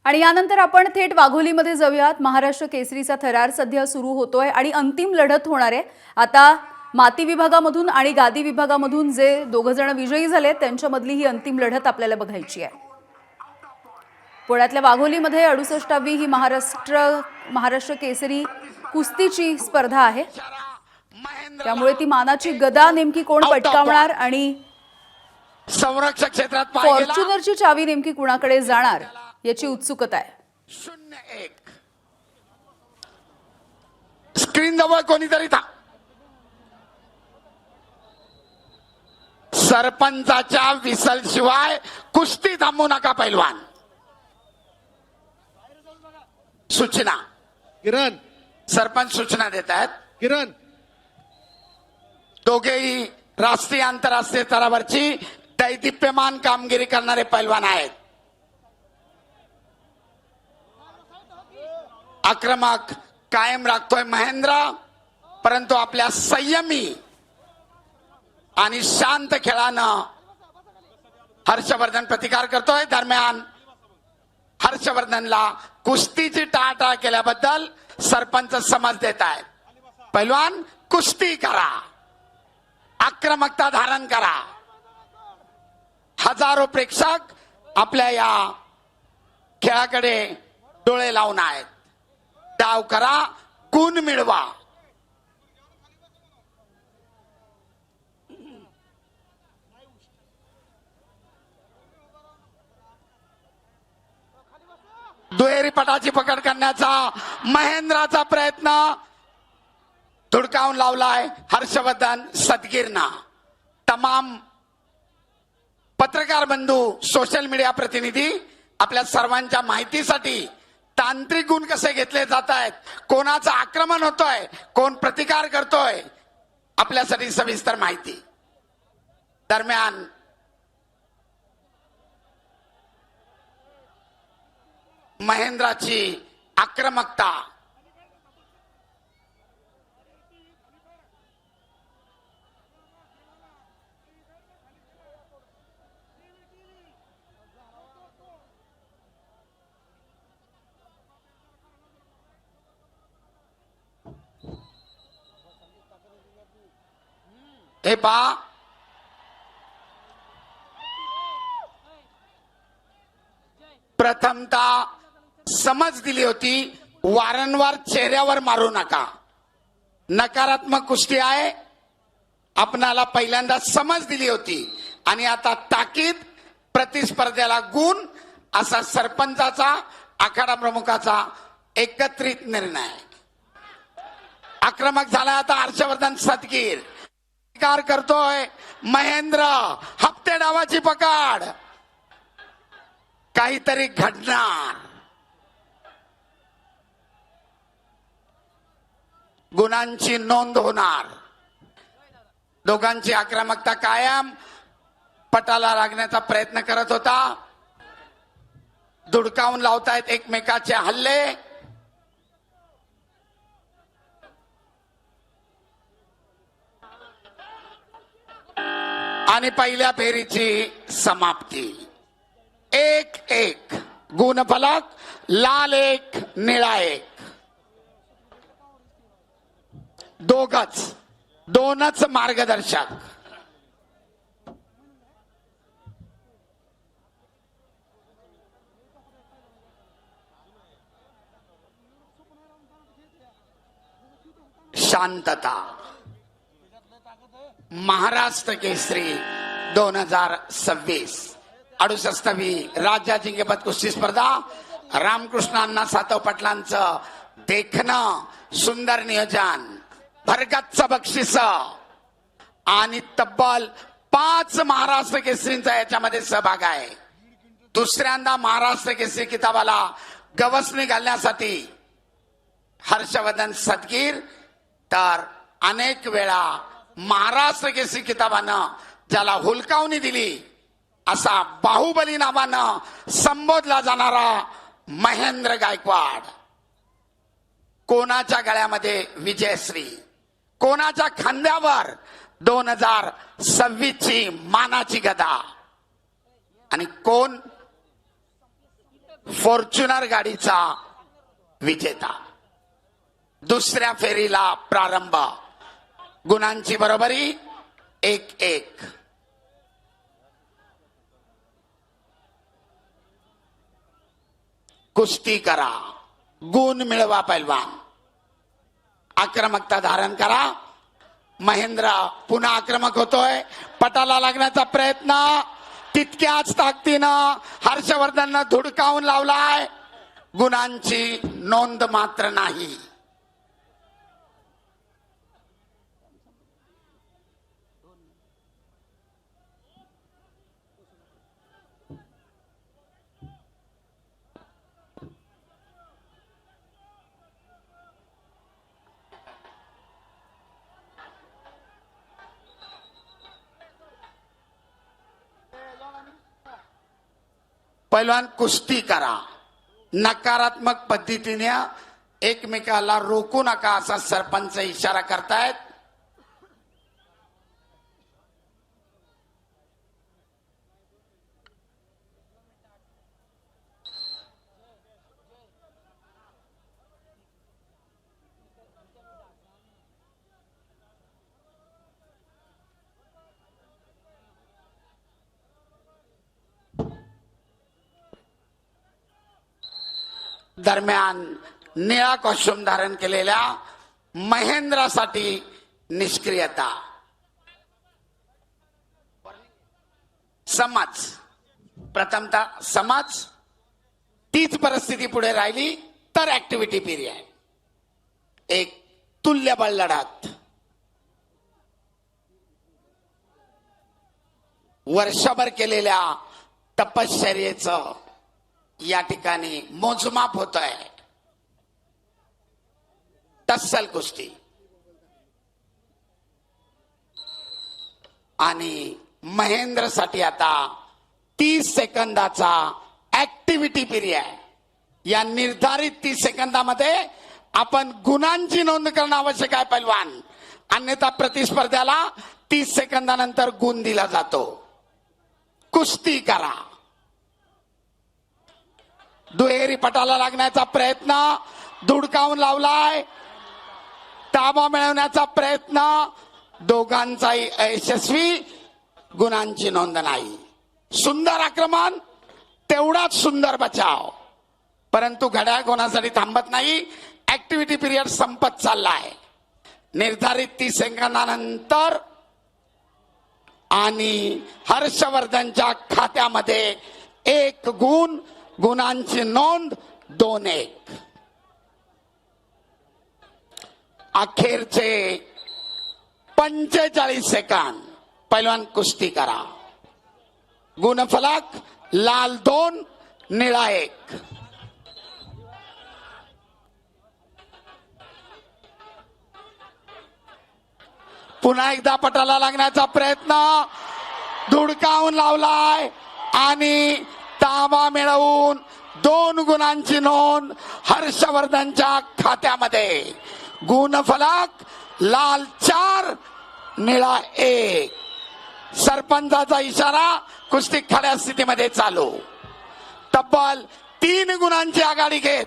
आणि यानंतर आपण थेट वाघोलीमध्ये जाऊयात। महाराष्ट्र केसरीचा थरार सध्या सुरू होतोय आणि अंतिम लढत होणार आहे। आता माती विभागामधून आणि गादी विभागामधून जे दोघ जण विजयी झाले त्यांच्यामधली ही अंतिम लढत आपल्याला बघायची आहे। पुण्यातल्या वाघोलीमध्ये 68वी ही महाराष्ट्र केसरी कुस्तीची स्पर्धा आहे। त्यामुळे ती मानाची गदा नेमकी कोण पटकावणार आणि संरक्षक क्षेत्रात फॉर्च्युनरची चावी नेमकी कुणाकडे जाणार याची उत्सुकता आहे। 0-1 स्क्रीन जवळ कोणीतरी था। सरपंचाच्या विसल शिवाय कुस्ती थांबू नका पैलवान। सूचना किरण सरपंच सूचना देत आहेत। किरण दोघेही राष्ट्रीय आंतरराष्ट्रीय स्तरावरची दैदिप्यमान कामगिरी करणारे पैलवान आहेत। आक्रमक कायम राखतोय महेंद्र, परंतु आपल्या संयमी आणि शांत खेळानं हर्षवर्धन प्रतिकार करतोय। दरम्यान हर्षवर्धनला कुस्तीची टाळाटाळ केल्याबद्दल सरपंच समज देत आहेत। पैलवान कुस्ती करा, आक्रमकता धारण करा। हजारो प्रेक्षक आपल्या या खेळाकडे डोळे लावून आहेत। डाव करा, गुण मिळवा। दुहेरी पटाची पकड करण्याचा महेंद्राचा प्रयत्न धुडकावून लावलाय हर्षवर्धन सदगीरना। तमाम पत्रकार बंधू, सोशल मीडिया प्रतिनिधी आपल्या सर्वांच्या माहितीसाठी तांत्रिक गुण कसे घेतले जात आहेत, कोणाचं आक्रमण होतोय, कोण प्रतिकार करतोय, आपल्यासाठी सविस्तर माहिती। दरम्यान महेंद्राची आक्रमकता हे पहा, प्रथमतः समज दिली होती वारंवार चेहऱ्यावर मारू नका, नकारात्मक कुस्ती आहे। आपणाला पहिल्यांदा समज दिली होती आणि आता ताकीद, प्रतिस्पर्ध्याला गुण, असा सरपंचाचा आखाडा प्रमुखाचा एकत्रित निर्णय। आक्रमक झाला आता हर्षवर्धन सदगीर, प्रतिकार करतोय महेंद्र। हप्ते डावाची पकड, काहीतरी घडणार, गुणांची नोंद होणार। दोघांची आक्रमकता कायम पटाला लागण्याचा प्रयत्न करत होता। धुडकावून लावतायत एकमेकाचे हल्ले। आणि पहिल्या फेरीची समाप्ती 1-1 गुणफलक, लाल 1 निळा 1। दोनच मार्गदर्शक। शांतता। महाराष्ट्र केसरी 2026 68वी राज्य अजिंक्यपद कुस्ती स्पर्धा। रामकृष्ण अण्णा सातव पाटलांचं देखणं, सुंदर नियोजन, भरगच्च बक्षीस आणि तब्बल 5 महाराष्ट्र केसरींचा याच्यामध्ये सहभाग आहे। दुसऱ्यांदा महाराष्ट्र केसरी किताबाला गवसणी घालण्यासाठी हर्षवर्धन सदगीर, तर अनेक वेळा महाराष्ट्र केसरी किताबानं ज्याला हुलकावणी दिली असा बाहुबली नावानं संबोधला जाणारा महेंद्र गायकवाड। कोणाच्या गळ्यामध्ये विजयश्री, कोणाच्या खांद्यावर 2026 ची मानाची गदा, आणि कोण फॉर्च्युनर गाडीचा विजेता. दुसऱ्या फेरीला प्रारंभ. गुणांची बरोबरी 1-1. कुस्ती करा, गुण मिळवा पैलवान. आक्रमकता धारण करा. महेंद्र पुन्हा आक्रमक होतोय. पटाला लागण्याचा प्रयत्न तितक्याच ताकदीनं हर्षवर्धननं धुडकावून लावलाय. गुणांची नोंद मात्र नाही. पैलवान कुस्ती करा. नकारात्मक पद्धतीने एकमेकाला रोखू नका असा सरपंच इशारा करतायत. दरम्यान निळा कॉस्ट्युम धारण केलेल्या महेंद्रासाठी निष्क्रियता. समाज प्रथमतः समाज तीच परिस्थिती पुढे राहिली तर ऍक्टिव्हिटी पिरियड. एक तुल्यबळ लढत. वर्षभर केलेल्या तपश्चर्येचं या ठिकाणी मोजमाप होत आहे. तस्सल कुस्ती आणि महेंद्रसाठी आता 30 सेकंदाचा ऍक्टिव्हिटी पिरियड. या निर्धारित 30 सेकंदामध्ये आपण गुणांची नोंद करणं आवश्यक आहे पैलवान. अन्यथा प्रतिस्पर्ध्याला 30 सेकंदानंतर गुण दिला जातो. कुस्ती करा. दुहेरी पटाला लागण्याचा प्रयत्न धुडकावून लावलाय. ताबा मिळवण्याचा प्रयत्न दोघांचाही अयशस्वी. गुणांची नोंद नाही. सुंदर आक्रमण तेवढाच सुंदर बचाव. परंतु घड्याळ कोणासाठी थांबत नाही. ऍक्टिव्हिटी पिरियड संपत चाललाय. निर्धारित 30 सेकंदानंतर आणि हर्षवर्धनच्या खात्यामध्ये 1 गुण. गुणांची नोंद 2-1. अखेरचे 45 सेकंद. पैलवान कुस्ती करा. गुणफलक लाल 2 निळा 1. पुन्हा एकदा पटाला लागण्याचा प्रयत्न धुडकावून लावलाय आणि ताबा मिळवून 2 गुणांची नोंद हर्षवर्धनच्या खात्यामध्ये. गुणफलक लाल 4 निळा 1. सरपंचाचा इशारा. कुस्ती खड्या स्थितीमध्ये चालू. तब्बल 3 गुणांची आघाडी घेत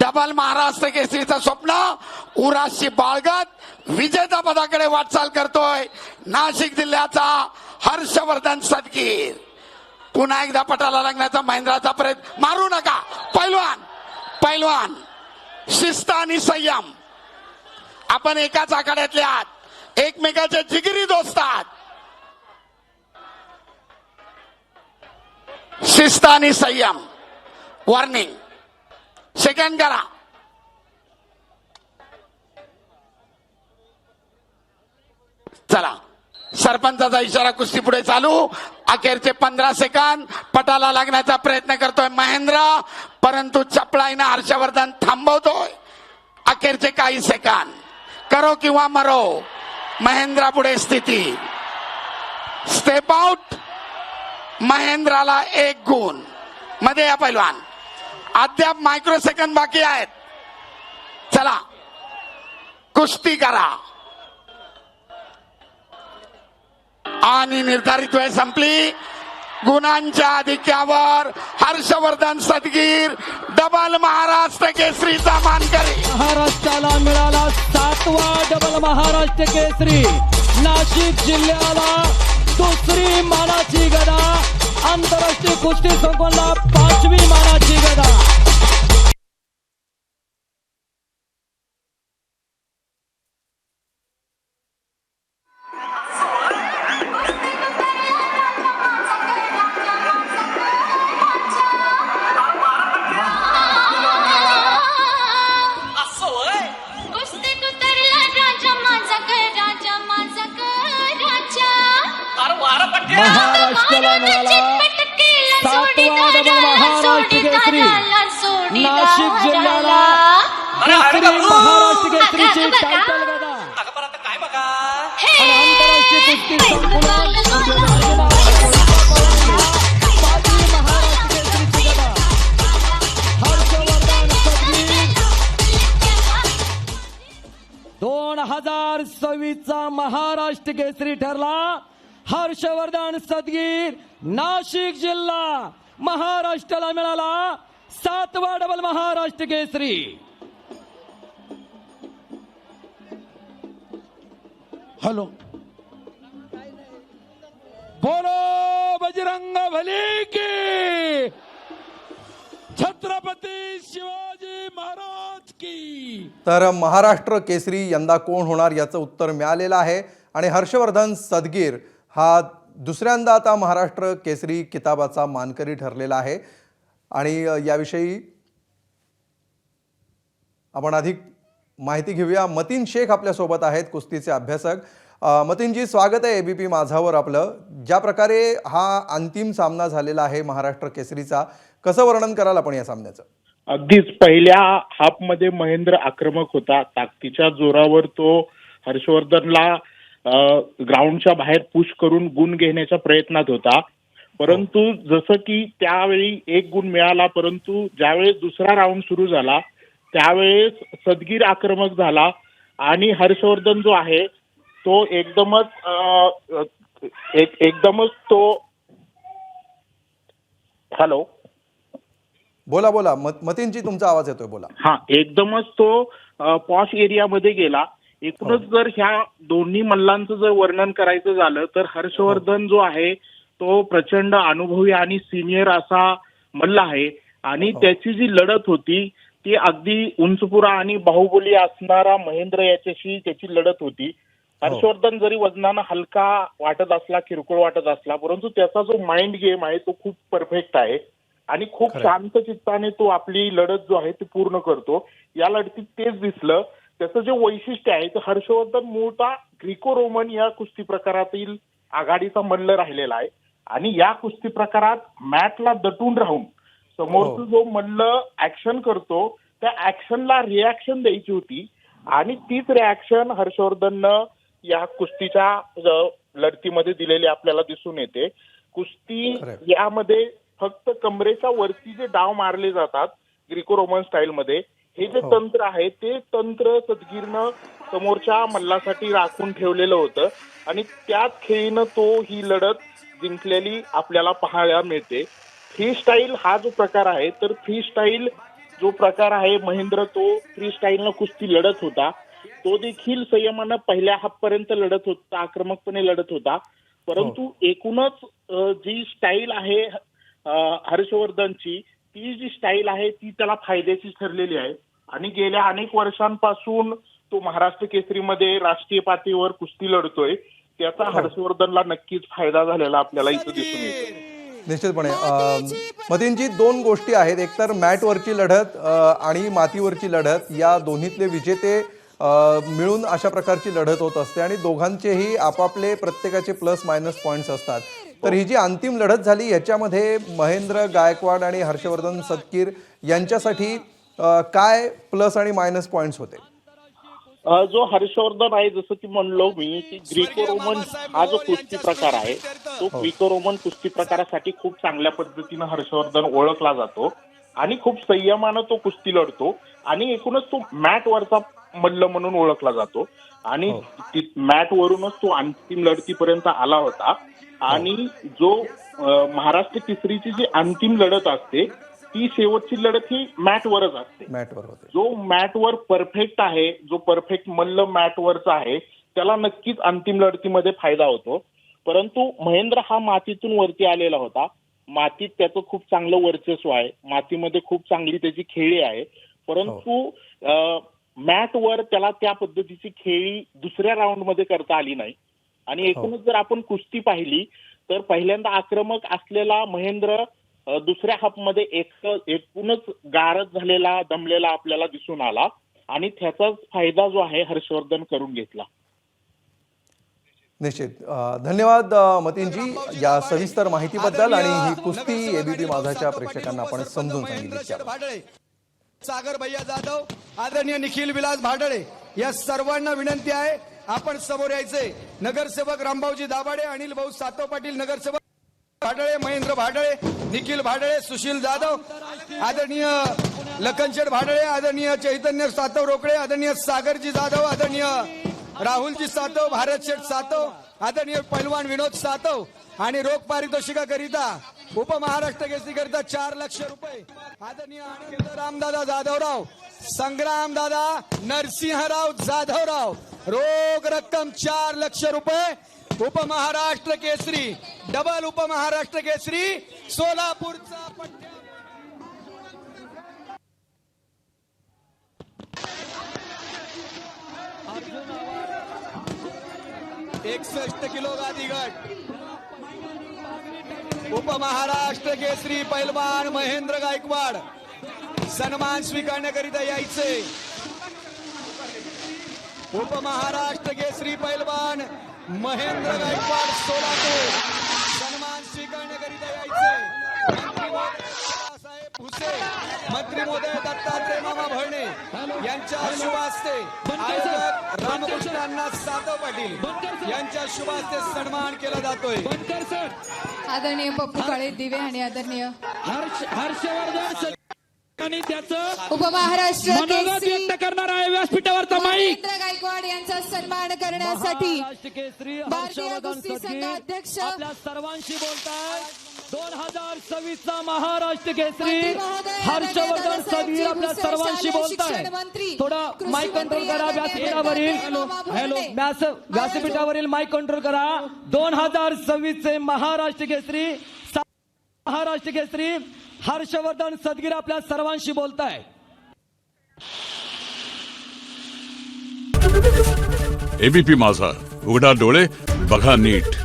डबल महाराष्ट्र केसरीचं स्वप्न उराशी बाळगत विजेता पदाकडे वाटचाल करतोय नाशिक जिल्ह्याचा हर्षवर्धन सदगीर. पुन्हा एकदा पटाला लागण्याचा महेंद्राचा प्रयत्न. मारू नका पैलवान. पैलवान शिस्त आणि संयम. आपण एकाच आखाड्यातले आहात. एकमेकाचे जिगरी दोस्त आहात. शिस्त आणि संयम. वॉर्निंग. सेकंड करा. चला सरपंचाचा इशारा. कुस्ती पुढे चालू. अखेरचे 15 सेकंद. पटाला लागण्याचा प्रयत्न करतोय महेंद्र परंतु चपळाईनं हर्षवर्धन थांबवतोय. अखेरचे काही सेकंद. करो किंवा मरो. महेंद्रा पुढे स्थिती. Step out. महेंद्राला 1 गुण. मध्ये या पैलवान. अद्याप मायक्रो सेकंद बाकी आहेत. चला कुस्ती करा. आणि निर्धारित वेळ संपली. गुणांच्या आधिक्यावर हर्षवर्धन सदगीर डबल महाराष्ट्र केसरीचा मानकरी. महाराष्ट्राला मिळाला 7वा डबल महाराष्ट्र केसरी. नाशिक जिल्ह्याला दुसरी मानाची गदा. आंतरराष्ट्रीय कुस्ती संकुलला 5वी मानाची गदा. महाराष्ट्राला मिळाला 7वा डबल महाराष्ट्र केसरी. नाशिक जिल्ह्याला दुसरी महाराष्ट्र केसरीची टायटल गदा. आणि आंतरराष्ट्रीय कुस्ती संकुलात 5वी महाराष्ट्र केसरीची गदा. हर्षवर्धन सदगीर 2026चा महाराष्ट्र केसरी ठरला. हर्षवर्धन सदगीर नाशिक जिल्हा महाराष्ट्राला मिळाला 7वा डबल महाराष्ट्र केसरी. हॅलो, बोलो बजरंग बली की, छत्रपती शिवाजी महाराज की. तर महाराष्ट्र केसरी यंदा कोण होणार याचं उत्तर मिळालेलं आहे आणि हर्षवर्धन सदगीर हा दुसऱ्यांदा आता महाराष्ट्र केसरी किताबाचा मानकरी ठरलेला आहे. आणि याविषयी आपण अधिक माहिती घेऊया. मतीन शेख आपल्यासोबत आहेत, कुस्तीचे अभ्यासक. मतीनजी, स्वागत आहे एबीपी माझावर आपलं. ज्या प्रकारे हा अंतिम सामना झालेला आहे महाराष्ट्र केसरीचा, कसं वर्णन कराल आपण या सामन्याचं? अगदीच पहिल्या हाफमध्ये महेंद्र आक्रमक होता. ताकदीच्या जोरावर तो हर्षवर्धनला ग्राउंडच्या बाहेर पुश करून गुण घेण्याच्या प्रयत्नात होता. परंतु जसं की त्यावेळी एक गुण मिळाला, परंतु ज्यावेळेस दुसरा राऊंड सुरू झाला त्यावेळेस सदगीर आक्रमक झाला आणि हर्षवर्धन जो आहे तो एकदमच तो हॅलो बोला बोला मतीनजी, तुमचा आवाज येतोय, बोला. हा, एकदमच तो पॉश एरियामध्ये गेला. एकूणच जर ह्या दोन्ही मल्लांचं जर वर्णन करायचं झालं तर हर्षवर्धन जो आहे तो प्रचंड अनुभवी आणि सिनियर असा मल्ल आहे आणि त्याची जी लढत होती ती अगदी उंचपुरा आणि बाहुबली असणारा महेंद्र याच्याशी त्याची लढत होती. हर्षवर्धन जरी वजनानं हलका वाटत असला, किरकोळ वाटत असला, परंतु त्याचा जो माइंड गेम आहे तो खूप परफेक्ट आहे आणि खूप शांत चित्ताने तो आपली लढत जो आहे ती पूर्ण करतो. या लढतीत तेच दिसलं. त्याचं जे वैशिष्ट्य आहे ते हर्षवर्धन मूळतः ग्रीको रोमन या कुस्ती प्रकारातील आघाडीचा मल्ल राहिलेला आहे आणि या कुस्ती प्रकारात मॅटला दटून राहून समोरचा जो मल्ल ऍक्शन करतो त्या ऍक्शनला रिॲक्शन द्यायची होती आणि तीच रिॲक्शन हर्षवर्धननं या कुस्तीच्या लढतीमध्ये दिलेली आपल्याला दिसून येते. कुस्ती यामध्ये फक्त कमरेच्या वरती जे डाव मारले जातात ग्रीको रोमन स्टाईल मध्ये, हे जे तंत्र आहे ते तंत्र सदगीरनं समोरच्या मल्लासाठी राखून ठेवलेलं होतं आणि त्याच खेळीनं तो ही लढत जिंकलेली आपल्याला पाहायला मिळते. फ्री स्टाईल हा जो प्रकार आहे तर फ्री स्टाईल जो प्रकार आहे महेंद्र तो फ्री स्टाईलनं कुस्ती लढत होता. तो देखील संयमानं पहिल्या हाफ पर्यंत लढत होता, आक्रमकपणे लढत होता. परंतु एकूणच जी स्टाईल आहे हर्षवर्धनची, ती जी स्टाईल आहे ती त्याला फायद्याची ठरलेली आहे आणि गेल्या अनेक वर्षांपासून तो महाराष्ट्र केसरीमध्ये राष्ट्रीय पातळीवर कुस्ती लढतोय. त्याचा हर्षवर्धनला नक्कीच फायदा झालेला आपल्याला इथं दिसून येतो. निश्चितपणे मतीनजी, दोन गोष्टी आहेत. एकतर मॅटवरची लढत आणि मातीवरची लढत, या दोन्हीतले विजेते मिळून अशा प्रकारची लढत होत असते आणि दोघांचेही आपापले प्रत्येकाचे प्लस मायनस पॉईंट्स असतात. तर ही जी अंतिम लढत झाली याच्यामध्ये महेंद्र गायकवाड आणि हर्षवर्धन सदगीर यांच्यासाठी काय प्लस आणि मायनस पॉइंट्स होते? जो हर्षवर्धन आहे, जसं की म्हणलो मी की ग्रीको रोमन हा जो कुस्ती प्रकार आहे तो ग्रीको रोमन कुस्ती प्रकारासाठी खूप चांगल्या पद्धतीनं हर्षवर्धन ओळखला जातो आणि खूप संयमानं तो कुस्ती लढतो आणि एकूणच तो मॅट वरचा मल्ल म्हणून ओळखला जातो आणि मॅट वरूनच तो अंतिम लढतीपर्यंत आला होता. आणि जो महाराष्ट्र केसरीची जी अंतिम लढत असते ती शेवटची लढत ही मॅटवरच असते. मॅटवर होते. जो मॅटवर परफेक्ट आहे, जो परफेक्ट मल्ल मॅटवरचा आहे, त्याला नक्कीच अंतिम लढतीमध्ये फायदा होतो. परंतु महेंद्र हा मातीतून वरती आलेला होता. मातीत त्याचं खूप चांगलं वर्चस्व आहे, मातीमध्ये खूप चांगली त्याची खेळी आहे. परंतु मॅटवर त्याला त्या पद्धतीची खेळी दुसऱ्या राऊंडमध्ये करता आली नाही. आणि एकूणच जर आपण कुस्ती पाहिली तर पहिल्यांदा आक्रमक असलेला महेंद्र दुसऱ्या हाफमध्ये एकूणच गारद झालेला, दमलेला आपल्याला दिसून आला आणि त्याचाच फायदा जो आहे हर्षवर्धन करून घेतला. निश्चित. धन्यवाद मतीनजी या सविस्तर माहितीबद्दल आणि ही कुस्ती एबीपी माझाच्या प्रेक्षकांना आपण समजून सांगितली. सागर भैया जाधव, आदरणीय निखिल विलास भाडळे या सर्वांना विनंती आहे आपण समोर यायचे. नगरसेवक रामभाऊजी दाभाडे, अनिल भाऊ सातव पाटील, नगरसेवक भाडळे, महेंद्र भाडळे, निखिल भाडळे, सुशील जाधव, आदरणीय लखनशेठ भाडळे, आदरणीय चैतन्य सातव रोकडे, आदरणीय सागरजी जाधव, आदरणीय राहुलजी सातव, भारत शेठ सातव, आदरणीय पैलवान विनोद सातव आणि रोख पारितोषिकाकरिता उपमहाराष्ट्र केसरीकरिता 4 लाख रुपये आदरणीय आनंद रामदादा जाधवराव, संग्रामदादा नरसिंहराव जाधवराव, रोख रक्कम 4 लाख रुपये. उपमहाराष्ट्र केसरी, डबल उपमहाराष्ट्र केसरी सोलापूरचा पट्ट्या. 61 किलो गादी गट उपमहाराष्ट्र केसरी पैलवान महेंद्र गायकवाड सन्मान स्वीकारण्याकरिता यायचे. उपमहाराष्ट्र केसरी पैलवान महेंद्र गायकवाड सोलापूर सन्मान स्वीकारण्याकरिता यायचे. भुसे, मंत्री महोदय दत्तात्रय मामा भरणे यांच्या शुभ हस्ते, आयोजक रामकृष्ण अण्णा सातव पाटील यांच्या शुभ हस्ते सन्मान केला जातोय. आदरणीय पप्पू काळे दिवे आणि आदरणीय हर्षवर्धन आणि त्याचं उपमहाराष्ट्र मनोगत केसरी व्यक्त करणार आहे व्यासपीठावरचा माईक. महेंद्र गायकवाड यांचा सन्मान करण्यासाठी महाराष्ट्र केसरी भारतीय हर्षवर्धन कुस्ती सदगीर संघाध्यक्ष आपल्या सर्वांशी बोलतायत. 2026 चा महाराष्ट्र केसरी मंत्री महोदय हर्षवर्धन दादासाहेब सदगीर आपल्या भुसे, सर्वांशी शालेय बोलताय. शिक्षण मंत्री, थोडा कृषी माईक कंट्रोल मंत्री करा. आदरणीय व्यासपीठावरील दत्तात्रय मामा भरणे. व्यासपीठावरील माईक कंट्रोल करा. 2026 चे महाराष्ट्र केसरी हर्षवर्धन सदगीर आपल्या सर्वांशी बोलताय. एबीपी माझा, उघडा डोळे बघा नीट.